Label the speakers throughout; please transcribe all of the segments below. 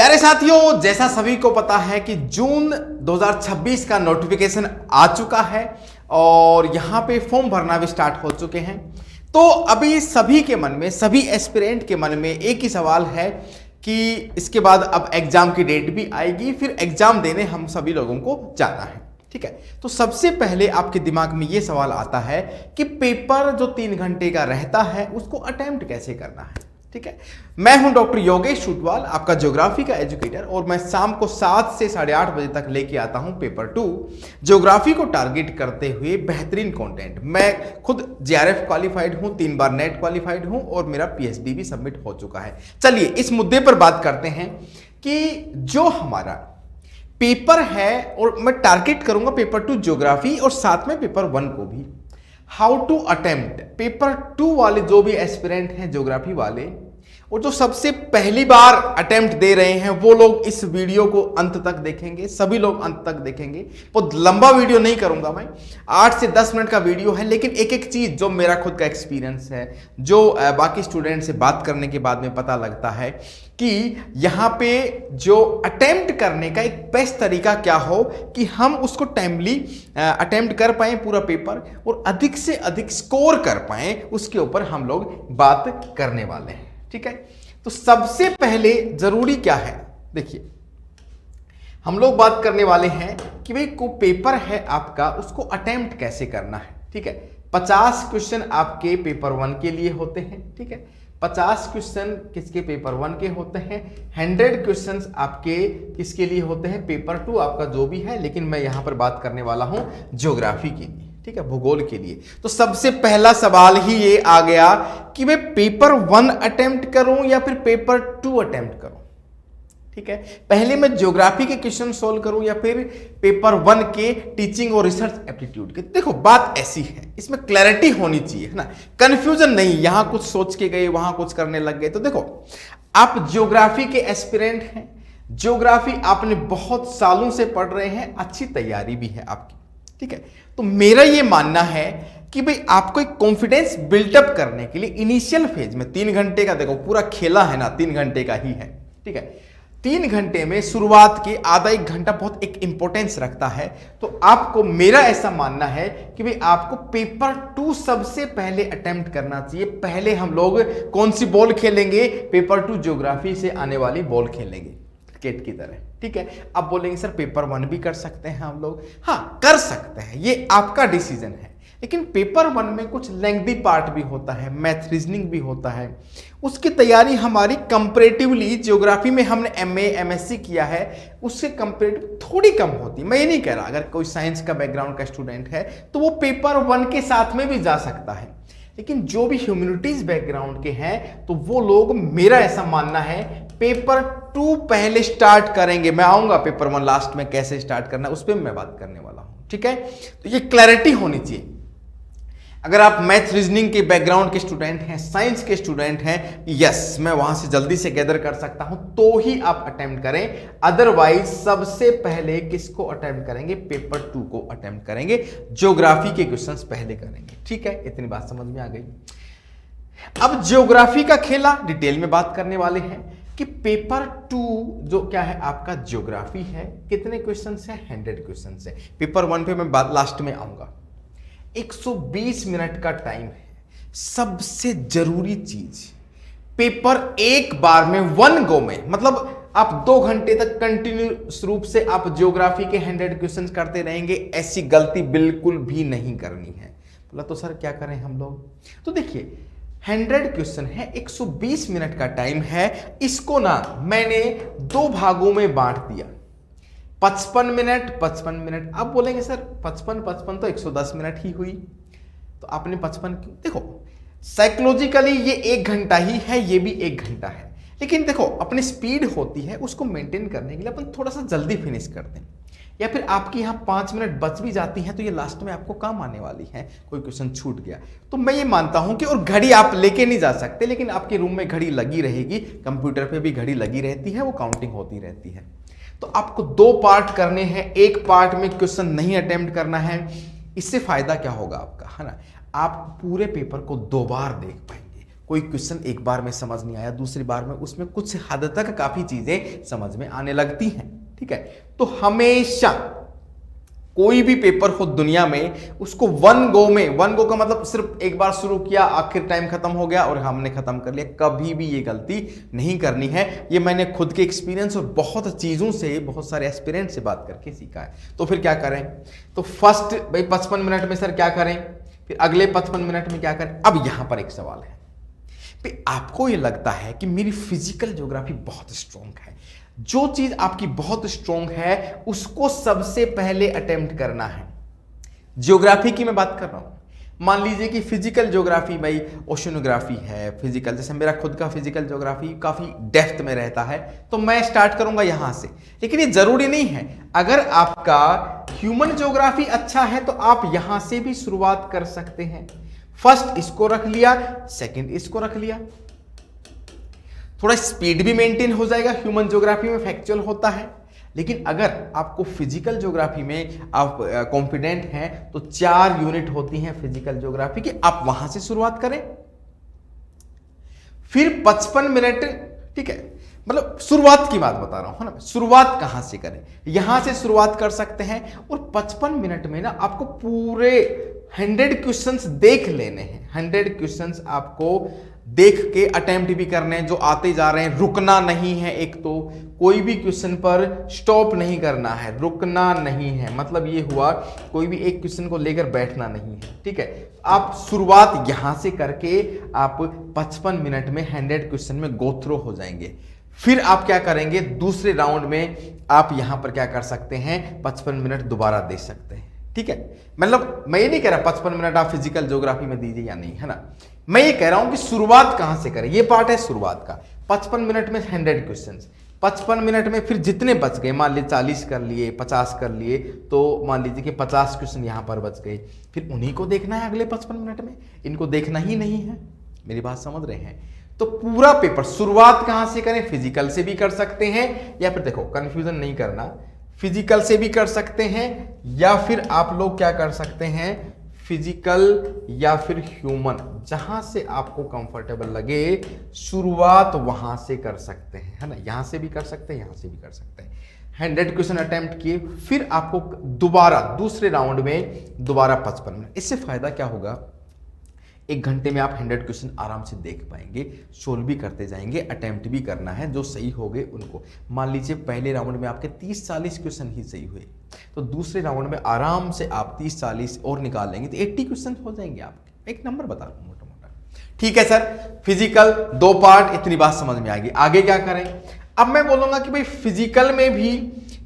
Speaker 1: प्यारे साथियों, जैसा सभी को पता है कि जून 2026 का नोटिफिकेशन आ चुका है और यहां पे फॉर्म भरना भी स्टार्ट हो चुके हैं। तो अभी सभी के मन में, सभी एस्पिरेंट के मन में एक ही सवाल है कि इसके बाद अब एग्जाम की डेट भी आएगी, फिर एग्जाम देने हम सभी लोगों को जाना है। ठीक है, तो सबसे पहले आपके दिमाग में यह सवाल आता है कि पेपर जो 3 घंटे का रहता है उसको अटेम्प्ट कैसे करना है। ठीक है, मैं हूं डॉक्टर योगेश शुटवाल, आपका ज्योग्राफी का एजुकेटर, और मैं शाम को 7 से 8:30 बजे तक लेके आता हूं पेपर 2 ज्योग्राफी को टारगेट करते हुए बेहतरीन कंटेंट। मैं खुद जेआरएफ क्वालिफाइड हूं, 3 बार नेट क्वालिफाइड हूं और मेरा पीएचडी भी सबमिट हो चुका है। चलिए इस मुद्दे पर बात करते हैं कि जो हमारा पेपर है, और मैं टारगेट करूंगा पेपर 2 ज्योग्राफी और साथ में पेपर 1 को भी। हाउ टू अटेम्प्ट पेपर 2 वाले जो भी एस्पिरेंट हैं ज्योग्राफी वाले, और जो सबसे पहली बार अटेम्प्ट दे रहे हैं, वो लोग इस वीडियो को अंत तक देखेंगे। सभी लोग अंत तक देखेंगे। बहुत लंबा वीडियो नहीं करूंगा मैं, 8 से 10 मिनट का वीडियो है, लेकिन एक एक चीज जो मेरा खुद का एक्सपीरियंस है, जो बाकी स्टूडेंट से बात करने के बाद में पता लगता है कि यहाँ पे जो अटेम्प्ट करने का एक बेस्ट तरीका क्या हो कि हम उसको टाइमली अटेम्प्ट कर पाए पूरा पेपर और अधिक से अधिक स्कोर कर पाए, उसके ऊपर हम लोग बात करने वाले हैं। ठीक है, तो सबसे पहले जरूरी क्या है, देखिए हम लोग बात करने वाले हैं कि भाई को पेपर है आपका, उसको अटेम्प्ट कैसे करना है। ठीक है, 50 क्वेश्चन आपके पेपर 1 के लिए होते हैं। ठीक है, 50 क्वेश्चन किसके पेपर 1 के होते हैं, 100 क्वेश्चंस आपके किसके लिए होते हैं, पेपर 2 आपका जो भी है, लेकिन मैं यहां पर बात करने वाला हूं ज्योग्राफी के लिए। ठीक है, भूगोल के लिए। तो सबसे पहला सवाल ही ये आ गया कि मैं पेपर 1 अटेम्प्ट करूं या फिर पेपर 2 अटेम्प्ट करूं। ठीक है, पहले मैं ज्योग्राफी के क्वेश्चन सोल्व करूं या फिर पेपर 1 के टीचिंग और रिसर्च एप्टीट्यूड के। देखो बात ऐसी है, इसमें क्लैरिटी होनी चाहिए, है ना, कंफ्यूजन नहीं, यहां कुछ सोच के गए वहां कुछ करने लग गए। तो देखो आप ज्योग्राफी के एस्पिरेंट हैं, ज्योग्राफी आपने बहुत सालों से पढ़ रहे हैं, अच्छी तैयारी भी है आपकी। ठीक है, तो मेरा ये मानना है कि भाई आपको एक कॉन्फिडेंस बिल्टअप करने के लिए इनिशियल फेज में 3 घंटे का, देखो पूरा खेला है ना, 3 घंटे का ही है। ठीक है, 3 घंटे में शुरुआत के आधा 1 घंटा बहुत एक इंपॉर्टेंस रखता है। तो आपको, मेरा ऐसा मानना है कि भाई आपको पेपर 2 सबसे पहले अटेम्प्ट करना चाहिए। पहले हम लोग कौन सी बॉल खेलेंगे, पेपर 2 ज्योग्राफी से आने वाली बॉल खेलेंगे क्रिकेट की तरह। ठीक है, अब बोलेंगे सर पेपर 1 भी कर सकते हैं हम लोग। हाँ कर सकते हैं, ये आपका डिसीजन है, लेकिन पेपर 1 में कुछ लेंथी पार्ट भी होता है, मैथ रीजनिंग भी होता है, उसकी तैयारी हमारी कंपैरेटिवली ज्योग्राफी में हमने एमए एमएससी किया है उससे कंपैरेटिव थोड़ी कम होती है। मैं ये नहीं कह रहा, अगर कोई साइंस का बैकग्राउंड का स्टूडेंट है तो वो पेपर 1 के साथ में भी जा सकता है, लेकिन जो भी ह्यूमैनिटीज बैकग्राउंड के हैं तो वो लोग, मेरा ऐसा मानना है, पेपर 2 पहले स्टार्ट करेंगे। मैं आऊंगा पेपर 1 लास्ट में कैसे स्टार्ट करना है उस पर मैं बात करने वाला हूं। ठीक है, तो ये क्लैरिटी होनी चाहिए। अगर आप मैथ रीजनिंग के बैकग्राउंड के स्टूडेंट हैं, साइंस के स्टूडेंट हैं, यस मैं वहां से जल्दी से गैदर कर सकता हूं, तो ही आप अटेम्प्ट करें। अदरवाइज सबसे पहले किसको अटेम्प्ट करेंगे, पेपर 2 को अटेम्प्ट करेंगे, ज्योग्राफी के क्वेश्चंस पहले करेंगे। ठीक है, इतनी बात समझ में आ गई। अब ज्योग्राफी का खेला डिटेल में बात करने वाले हैं कि पेपर 2 जो क्या है आपका ज्योग्राफी है, कितने क्वेश्चंस है, 100 क्वेश्चंस है। पेपर 1 पे मैं बात लास्ट में आऊंगा। 120 मिनट का टाइम है। सबसे जरूरी चीज, पेपर एक बार में 1 गो में, मतलब आप 2 घंटे तक कंटिन्यूस रूप से आप ज्योग्राफी के 100 क्वेश्चंस करते रहेंगे, ऐसी गलती बिल्कुल भी नहीं करनी है। बोला तो सर क्या करें हम लोग, तो देखिए 100 क्वेश्चन है, 120 मिनट का टाइम है, इसको ना मैंने 2 भागों में बांट दिया, 55 मिनट 55 मिनट। आप बोलेंगे सर 55 तो 110 मिनट ही हुई, तो आपने 55 क्यों, देखो साइकोलॉजिकली ये 1 घंटा ही है, ये भी 1 घंटा है, लेकिन देखो अपनी स्पीड होती है, उसको मेंटेन करने के लिए अपन थोड़ा सा जल्दी फिनिश करते हैं, या फिर आपकी यहाँ 5 मिनट बच भी जाती है तो ये लास्ट में आपको काम आने वाली है, कोई क्वेश्चन छूट गया तो मैं ये मानता हूं कि, और घड़ी आप लेके नहीं जा सकते, लेकिन आपके रूम में घड़ी लगी रहेगी, कंप्यूटर पे भी घड़ी लगी रहती है, वो काउंटिंग होती रहती है। तो आपको 2 पार्ट करने हैं, एक पार्ट में क्वेश्चन नहीं अटेम्प्ट करना है। इससे फायदा क्या होगा आपका, है ना, आप पूरे पेपर को 2 बार देख पाएंगे, कोई क्वेश्चन एक बार में समझ नहीं आया, दूसरी बार में उसमें कुछ हद तक काफी चीजें समझ में आने लगती हैं। ठीक है, तो हमेशा कोई भी पेपर हो दुनिया में, उसको वन गो का मतलब सिर्फ एक बार शुरू किया, आखिर टाइम खत्म हो गया और हमने खत्म कर लिया, कभी भी ये गलती नहीं करनी है। ये मैंने खुद के एक्सपीरियंस और बहुत चीजों से, बहुत सारे एस्पिरेंट से बात करके सीखा है। तो फिर क्या करें, तो फर्स्ट भाई 55 मिनट में सर क्या करें, फिर अगले 55 मिनट में क्या करें। अब यहां पर एक सवाल है, आपको ये लगता है कि मेरी फिजिकल ज्योग्राफी बहुत स्ट्रॉन्ग है, जो चीज आपकी बहुत स्ट्रॉन्ग है उसको सबसे पहले अटेम्प्ट करना है। ज्योग्राफी की मैं बात कर रहा हूं। मान लीजिए कि फिजिकल ज्योग्राफी भाई ओशनोग्राफी है, फिजिकल, जैसे मेरा खुद का फिजिकल ज्योग्राफी काफी डेप्थ में रहता है, तो मैं स्टार्ट करूंगा यहां से। लेकिन ये जरूरी नहीं है, अगर आपका ह्यूमन ज्योग्राफी अच्छा है तो आप यहां से भी शुरुआत कर सकते हैं। फर्स्ट इसको रख लिया, सेकंड इसको रख लिया, थोड़ा स्पीड भी मेंटेन हो जाएगा। ह्यूमन ज्योग्राफी में फैक्चुअल होता है, लेकिन अगर आपको फिजिकल ज्योग्राफी में आप कॉन्फिडेंट हैं तो 4 यूनिट होती हैं फिजिकल ज्योग्राफी की, आप वहां से शुरुआत करें। फिर 55 मिनट, ठीक है, मतलब शुरुआत की बात बता रहा हूं ना, शुरुआत कहां से करें, यहां से शुरुआत कर सकते हैं। और 55 मिनट में ना आपको पूरे 100 क्वेश्चंस देख लेने हैं। 100 क्वेश्चंस आपको देख के अटेम्प्ट भी करने हैं, जो आते जा रहे हैं, रुकना नहीं है। एक तो कोई भी क्वेश्चन पर स्टॉप नहीं करना है, रुकना नहीं है, मतलब ये हुआ कोई भी एक क्वेश्चन को लेकर बैठना नहीं है। ठीक है, आप शुरुआत यहां से करके आप 55 मिनट में 100 क्वेश्चन में गो थ्रू हो जाएंगे। फिर आप क्या करेंगे, दूसरे राउंड में आप यहां पर क्या कर सकते हैं, 55 मिनट दोबारा दे सकते हैं। ठीक है, मतलब मैं ये नहीं कह रहा 55 मिनट आप फिजिकल ज्योग्राफी में दीजिए या नहीं, है ना, मैं ये कह रहा हूं कि शुरुआत कहां से करें। ये पार्ट है शुरुआत का। 55 मिनट में 100 क्वेश्चंस, 55 मिनट में फिर जितने बच गए, मान लीजिए 40 कर लिए, 50 कर लिए, तो मान लीजिए कि 50 क्वेश्चन यहां पर बच गए, फिर उन्हीं को देखना है अगले 55 मिनट में, इनको देखना ही नहीं है। मेरी बात समझ रहे हैं? तो पूरा पेपर शुरुआत कहां से करें, फिजिकल से भी कर सकते हैं, या फिर देखो कंफ्यूजन नहीं करना, फिजिकल से भी कर सकते हैं, या फिर आप लोग क्या कर सकते हैं, फिजिकल या फिर ह्यूमन, जहां से आपको कंफर्टेबल लगे शुरुआत वहां से कर सकते हैं, है ना, यहां से भी कर सकते हैं, यहां से भी कर सकते हैं। 100 क्वेश्चन अटेम्प्ट किए, फिर आपको दोबारा दूसरे राउंड में दोबारा 55 मिनट। इससे फायदा क्या होगा, 1 घंटे में आप 100 क्वेश्चन आराम से देख पाएंगे, सोल्व भी करते जाएंगे, अटेम्प्ट भी करना है, जो सही हो गए उनको। मान लीजिए पहले राउंड में आपके 30-40 क्वेश्चन ही सही हुए, तो दूसरे राउंड में आराम से आप 30-40 और निकाल लेंगे तो 80 क्वेश्चन हो जाएंगे आपके। एक नंबर बता रहा हूं मोटा मोटा। ठीक है सर, फिजिकल 2 पार्ट, इतनी बात समझ में आएगी। आगे क्या करें, अब मैं बोलूंगा कि भाई फिजिकल में भी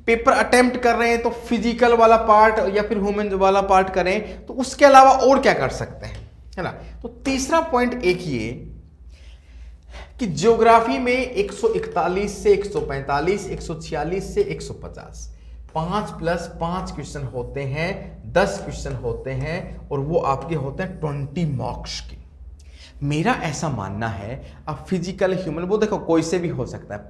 Speaker 1: पेपर अटेम्प्ट कर रहे हैं तो फिजिकल वाला पार्ट या फिर ह्यूमन वाला पार्ट करें, तो उसके अलावा और क्या कर सकते हैं, है ना। तो तीसरा पॉइंट एक ये कि ज्योग्राफी में 141 से 145, 146 से 150, 5+5 क्वेश्चन होते हैं, 10 क्वेश्चन होते हैं, और वो आपके होते हैं 20 मार्क्स के। मेरा ऐसा मानना है, अब फिजिकल ह्यूमन वो देखो कोई से भी हो सकता है।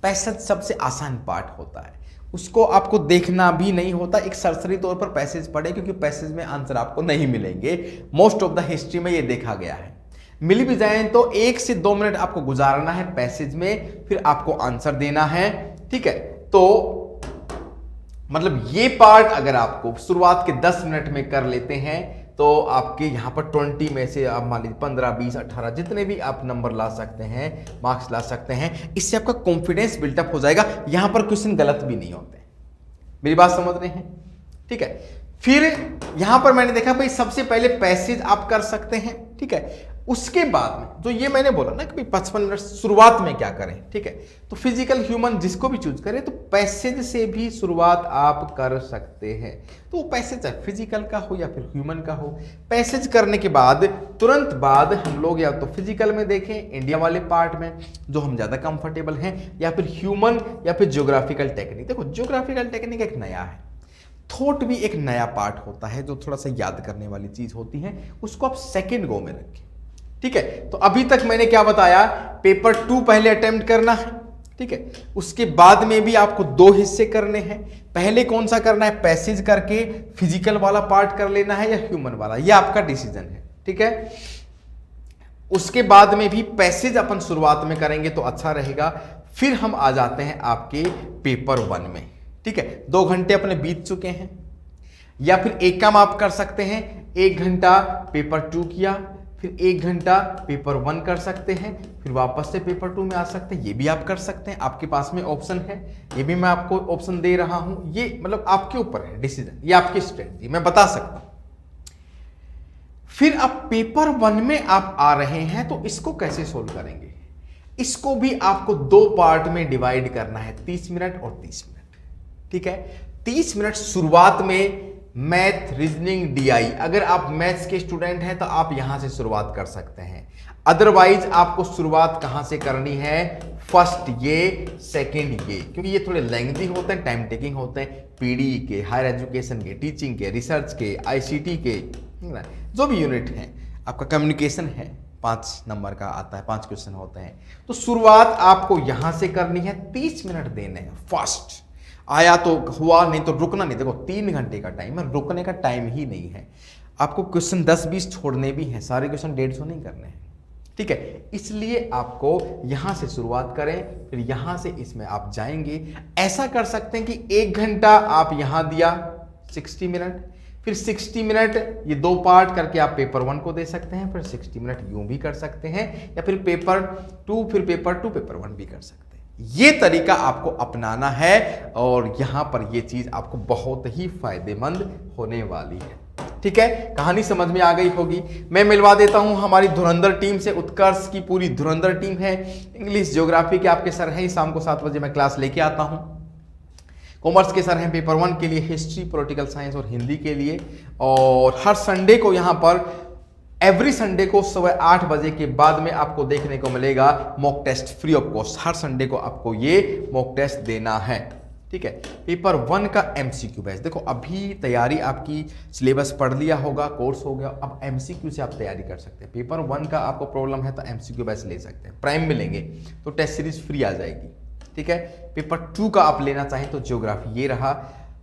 Speaker 1: पैसेज सबसे आसान पार्ट होता है, उसको आपको देखना भी नहीं होता, एक सरसरी तौर पर पैसेज पढ़े, क्योंकि पैसेज में आंसर आपको नहीं मिलेंगे। मोस्ट ऑफ द हिस्ट्री में ये देखा गया है, मिल भी जाए तो 1 से 2 मिनट आपको गुजारना है पैसेज में, फिर आपको आंसर देना है। ठीक है, तो मतलब ये पार्ट अगर आपको शुरुआत के 10 मिनट में कर लेते हैं तो आपके यहां पर 20 में से आप मान लीजिए 15, 20, 18 जितने भी आप नंबर ला सकते हैं, मार्क्स ला सकते हैं, इससे आपका कॉन्फिडेंस बिल्टअप हो जाएगा। यहां पर क्वेश्चन गलत भी नहीं होते। मेरी बात समझ रहे हैं? ठीक है, फिर यहां पर मैंने देखा भाई सबसे पहले पैसेज आप कर सकते हैं। ठीक है, उसके बाद में जो ये मैंने बोला ना कि 55 मिनट शुरुआत में क्या करें। ठीक है, तो फिजिकल ह्यूमन जिसको भी चूज करें तो पैसेज से भी शुरुआत आप कर सकते हैं। तो वो पैसेज चाहे फिजिकल का हो या फिर ह्यूमन का हो, पैसेज करने के बाद तुरंत बाद हम लोग या तो फिजिकल में देखें इंडिया वाले पार्ट में जो हम ज्यादा कंफर्टेबल हैं, या फिर ह्यूमन या फिर ज्योग्राफिकल टेक्निक। देखो ज्योग्राफिकल टेक्निक एक नया है, थॉट भी एक नया पार्ट होता है जो थोड़ा सा याद करने वाली चीज होती है, उसको आप सेकेंड गो में रखें। ठीक है, तो अभी तक मैंने क्या बताया, पेपर 2 पहले अटेम्प्ट करना है। ठीक है, उसके बाद में भी आपको 2 हिस्से करने हैं। पहले कौन सा करना है, पैसेज करके फिजिकल वाला पार्ट कर लेना है या ह्यूमन वाला, ये आपका डिसीजन है। ठीक है, उसके बाद में भी पैसेज अपन शुरुआत में करेंगे तो अच्छा रहेगा। फिर हम आ जाते हैं आपके पेपर 1 में, ठीक है। 2 घंटे अपने बीत चुके हैं, या फिर एक काम आप कर सकते हैं, 1 घंटा पेपर 2 किया, फिर 1 घंटा पेपर 1 कर सकते हैं, फिर वापस से पेपर 2 में आ सकते हैं। ये भी आप कर सकते हैं, आपके पास में ऑप्शन है, ये भी मैं आपको ऑप्शन दे रहा हूं। ये मतलब आपके ऊपर है डिसीजन, ये आपकी स्ट्रेटजी, मैं बता सकता हूं। फिर अब पेपर 1 में आप आ रहे हैं तो इसको कैसे सोल्व करेंगे? इसको भी आपको 2 पार्ट में डिवाइड करना है, 30 मिनट और 30 मिनट, ठीक है। 30 मिनट शुरुआत में मैथ, रीजनिंग, डीआई, अगर आप मैथ्स के स्टूडेंट हैं तो आप यहां से शुरुआत कर सकते हैं। अदरवाइज आपको शुरुआत कहां से करनी है? फर्स्ट ये, सेकंड ये, क्योंकि ये थोड़े लेंथी होते हैं, टाइम टेकिंग होते हैं। पीडी के, हायर एजुकेशन के, टीचिंग के, रिसर्च के, आईसीटी के, जो भी यूनिट हैं, आपका कम्युनिकेशन है 5 नंबर का आता है, 5 क्वेश्चन होते हैं। तो शुरुआत आपको यहां से करनी है, 30 मिनट देने हैं। फर्स्ट आया तो हुआ, नहीं तो रुकना नहीं। देखो 3 घंटे का टाइम है, रुकने का टाइम ही नहीं है। आपको क्वेश्चन 10-20 छोड़ने भी हैं, सारे क्वेश्चन 150 नहीं करने हैं, ठीक है। इसलिए आपको यहां से शुरुआत करें, फिर यहां से इसमें आप जाएंगे। ऐसा कर सकते हैं कि 1 घंटा आप यहां दिया, 60 मिनट, फिर 60 मिनट ये 2 पार्ट करके आप पेपर 1 को दे सकते हैं, फिर 60 मिनट यूं भी कर सकते हैं, या फिर पेपर 2, फिर पेपर 2, पेपर 1 भी कर सकते हैं। ये तरीका आपको अपनाना है और यहां पर ये चीज आपको बहुत ही फायदेमंद होने वाली है, ठीक है। कहानी समझ में आ गई होगी। मैं मिलवा देता हूं हमारी धुरंधर टीम से। उत्कर्ष की पूरी धुरंधर टीम है। इंग्लिश, ज्योग्राफी के आपके सर हैं, शाम को 7 बजे मैं क्लास लेके आता हूं। कॉमर्स के सर हैं पेपर 1 के लिए, हिस्ट्री, पॉलिटिकल साइंस और हिंदी के लिए। और हर संडे को यहां पर, एवरी संडे को सुबह 8 बजे के बाद में आपको देखने को मिलेगा mock test free of cost. हर संडे को आपको ये मॉक टेस्ट देना है, ठीक है। पेपर 1 का एमसीक्यू बैच, देखो अभी तैयारी आपकी, सिलेबस पढ़ लिया होगा, कोर्स हो गया, अब एमसीक्यू से आप तैयारी कर सकते हैं। पेपर 1 का आपको प्रॉब्लम है तो एमसीक्यू बैच ले सकते हैं। प्राइम में लेंगे तो टेस्ट सीरीज फ्री आ जाएगी, ठीक है। पेपर 2 का आप लेना चाहें तो ज्योग्राफी, ये रहा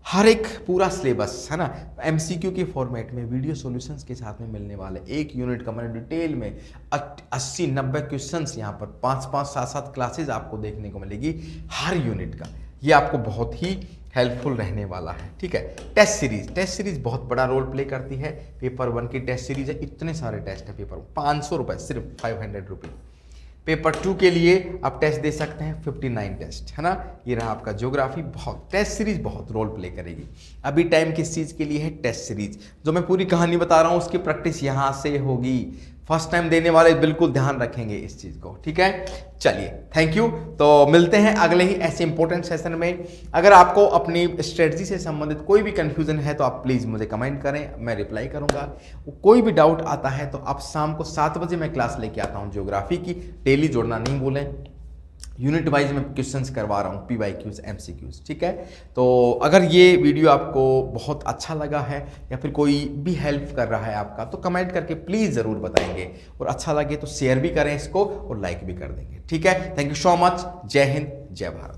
Speaker 1: हर एक पूरा सिलेबस, है ना, एमसीक्यू के फॉर्मेट में वीडियो सॉल्यूशंस के साथ में मिलने वाले। 1 यूनिट का मैंने डिटेल में 80-90 क्वेश्चंस यहाँ पर 5-5, 7-7 क्लासेज आपको देखने को मिलेगी हर यूनिट का। ये आपको बहुत ही हेल्पफुल रहने वाला है, ठीक है। टेस्ट सीरीज बहुत बड़ा रोल प्ले करती है। पेपर 1 की टेस्ट सीरीज है, इतने सारे टेस्ट है पेपर 500 रुपये, सिर्फ 500 रुपये। पेपर 2 के लिए आप टेस्ट दे सकते हैं, 59 टेस्ट, है ना। ये रहा आपका ज्योग्राफी। बहुत टेस्ट सीरीज बहुत रोल प्ले करेगी। अभी टाइम किस चीज़ के लिए है? Test series. जो मैं पूरी कहानी बता रहा हूँ उसकी प्रैक्टिस यहाँ से होगी। फर्स्ट टाइम देने वाले बिल्कुल ध्यान रखेंगे इस चीज़ को, ठीक है। चलिए, थैंक यू। तो मिलते हैं अगले ही ऐसे इंपॉर्टेंट सेशन में। अगर आपको अपनी स्ट्रेटजी से संबंधित कोई भी कंफ्यूजन है तो आप प्लीज़ मुझे कमेंट करें, मैं रिप्लाई करूंगा। कोई भी डाउट आता है तो आप शाम को 7 बजे मैं क्लास लेके आता हूं ज्योग्राफी की। डेली जोड़ना नहीं भूलें। यूनिट वाइज में क्वेश्चंस करवा रहा हूँ, PYQs, MCQs, ठीक है। तो अगर ये वीडियो आपको बहुत अच्छा लगा है या फिर कोई भी हेल्प कर रहा है आपका, तो कमेंट करके प्लीज़ ज़रूर बताएंगे। और अच्छा लगे तो शेयर भी करें इसको और लाइक भी कर देंगे, ठीक है। Thank you so much. जय हिंद, जय भारत।